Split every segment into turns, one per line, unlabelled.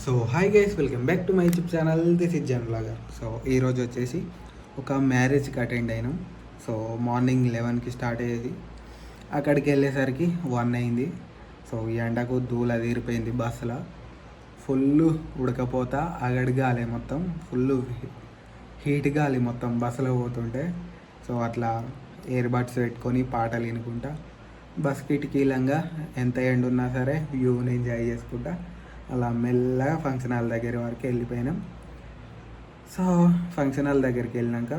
So hi guys, welcome back to my YouTube channel. This is Jan blogger. So ఈరోజు వచ్చేసి ఒక మ్యారేజ్కి attend అయినాం. సో మార్నింగ్ 11కి స్టార్ట్ అయ్యేది, అక్కడికి వెళ్ళేసరికి 1 అయింది. సో ఈ ఎండకు దూల తీరిపోయింది. బస్సులో ఫుల్ ఉడకపోతా, అగడి గాలి మొత్తం ఫుల్ హీట్ గాలి మొత్తం బస్సులో పోతుంటే. సో అట్లా ఇయర్ బడ్స్ పెట్టుకొని పాటలు వినుకుంటా బస్ కిటికీలంగా ఎంత ఎండ ఉన్నా సరే వ్యూని ఎంజాయ్ చేసుకుంటా అలా మెల్లగా ఫంక్షన్ హాల్ దగ్గర వరకు వెళ్ళిపోయినాం. సో ఫంక్షన్ హాల్ దగ్గరికి వెళ్ళినాక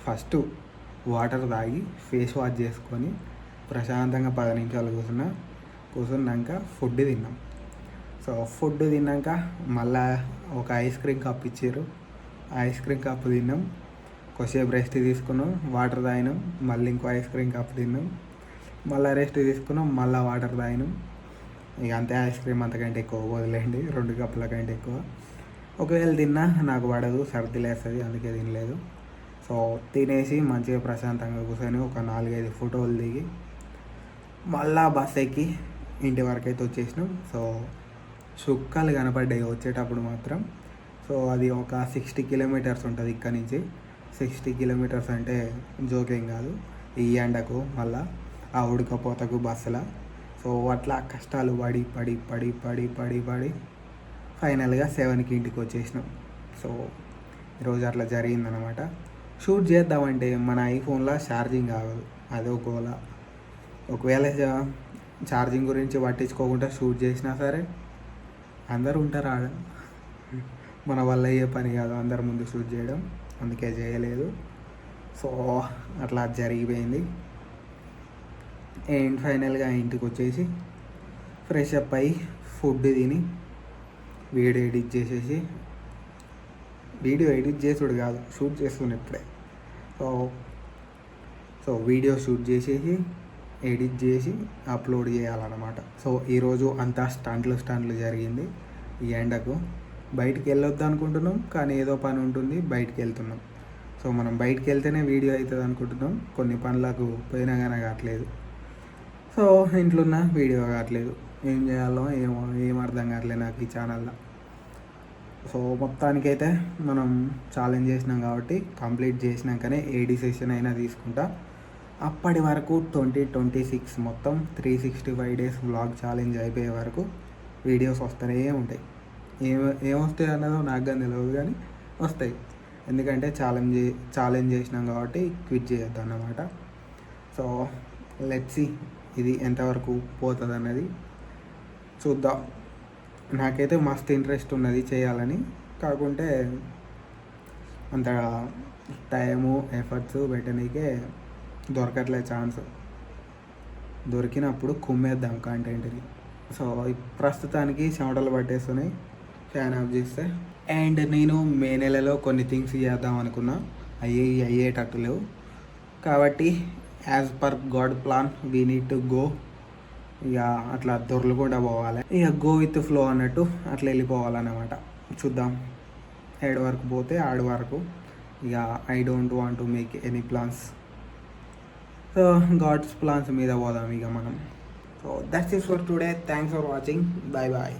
ఫస్ట్ వాటర్ తాగి ఫేస్ వాష్ చేసుకొని ప్రశాంతంగా 10 నిమిషాలు కూర్చున్నాక ఫుడ్ తిన్నాం. సో ఫుడ్ తిన్నాక మళ్ళా ఒక ఐస్ క్రీమ్ కప్ ఇచ్చారు. ఐస్ క్రీమ్ కప్ తిన్నాం, కొద్దిసేపు రెస్ట్ తీసుకున్నాం, వాటర్ తాగినాం, మళ్ళీ ఇంకో ఐస్ క్రీమ్ కప్ తిన్నాం, మళ్ళీ రెస్ట్ తీసుకున్నాం, మళ్ళీ వాటర్ తాగినాం. ఇక అంతే, ఐస్ క్రీమ్ అంతకంటే ఎక్కువ వదిలేండి, 2 కప్పుల కంటే ఎక్కువ. ఒకవేళ తిన్నా నాకు పడదు, సర్ది లేస్తుంది, అందుకే తినలేదు. సో తినేసి మంచిగా ప్రశాంతంగా కూర్చొని ఒక 4-5 ఫోటోలు దిగి మళ్ళా బస్ ఎక్కి ఇంటి వరకు అయితే వచ్చేసినాం. సో చుక్కలు కనపడ్డాయి వచ్చేటప్పుడు మాత్రం. సో అది ఒక 60 కిలోమీటర్స్ ఉంటుంది ఇక్కడ నుంచి. 60 కిలోమీటర్స్ అంటే జోకేం కాదు ఈ ఎండకు, మళ్ళా ఆ ఉడకపోతకు బస్సులో. సో అట్లా కష్టాలు పడి పడి పడి పడి పడి పడి ఫైనల్గా 7కి ఇంటికి వచ్చేసినాం. సో ఈరోజు అట్లా జరిగిందనమాట. షూట్ చేద్దామంటే మన ఐఫోన్లో ఛార్జింగ్ కావదు, అదే గోల. ఒకవేళ ఛార్జింగ్ గురించి పట్టించుకోకుండా షూట్ చేసినా సరే అందరూ ఉంటారు ఆడ, మన వల్ల అయ్యే పని కాదు అందరి ముందు షూట్ చేయడం, అందుకే చేయలేదు. సో అట్లా జరిగిపోయింది. అండ్ ఫైనల్గా ఇంటికి వచ్చేసి ఫ్రెష్ అప్ అయ్యి ఫుడ్ తిని వీడియో ఎడిట్ చేసేసి, వీడియో ఎడిట్ చేసుడు కాదు షూట్ చేస్తున్నా ఇప్పుడే. సో వీడియో షూట్ చేసేసి ఎడిట్ చేసి అప్లోడ్ చేయాలన్నమాట. సో ఈరోజు అంతా స్టంట్లు జరిగింది. ఈ ఎండకు బయటికి వెళ్ళొద్దు అనుకుంటున్నాం, కానీ ఏదో పని ఉంటుంది, బయటికి వెళ్తున్నాం. సో మనం బయటికి వెళ్తేనే వీడియో అవుతుంది అనుకుంటున్నాం, కొన్ని పనులకు పోయినా కానీ కావట్లేదు. సో ఇంట్లో ఉన్న వీడియో కావట్లేదు, ఏం చేయాలో ఏం అర్థం కావట్లేదు నాకు ఈ ఛానల్లో. సో మొత్తానికైతే మనం ఛాలెంజ్ చేసినాం కాబట్టి కంప్లీట్ చేసినాకనే ఏడీ సెషన్ అయినా తీసుకుంటా. అప్పటి వరకు 2026 మొత్తం 365 డేస్ వ్లాగ్ ఛాలెంజ్ అయిపోయే వరకు వీడియోస్ వస్తూనే ఉంటాయి. ఏమొస్తాయి అన్నదో నాకు కానీ తెలియదు, కానీ వస్తాయి. ఎందుకంటే ఛాలెంజ్ చేసినాం కాబట్టి క్విట్ చేయొద్దు అన్నమాట. సో లెట్స్ సీ ఇది ఎంతవరకు పోతుంది అన్నది చూద్దాం. నాకైతే మస్తు ఇంట్రెస్ట్ ఉన్నది చేయాలని, కాకుంటే అంత టైము ఎఫర్ట్స్ పెట్టనీకే దొరకట్లే ఛాన్స్. దొరికినప్పుడు కుమ్మేద్దాం కంటెంట్ని. సో ప్రస్తుతానికి చెమటలు పట్టేస్తున్నాయి ఫ్యాన్ ఆఫ్ చేస్తే. అండ్ నేను మే నెలలో కొన్ని థింగ్స్ చేద్దాం అనుకున్నా, అయ్యేటట్టు లేవు. కాబట్టి as per God plan we need to go. ఇక అట్లా దొరలకుండా పోవాలి, ఇక గో విత్ ఫ్లో అన్నట్టు అట్లా వెళ్ళిపోవాలన్నమాట. చూద్దాం ఏడు వరకు పోతే ఆడు వరకు. ఇక I don't want to make any plans. So god's plans మీద పోదాం ఇక మనం. So that's it for today. Thanks for watching. Bye bye.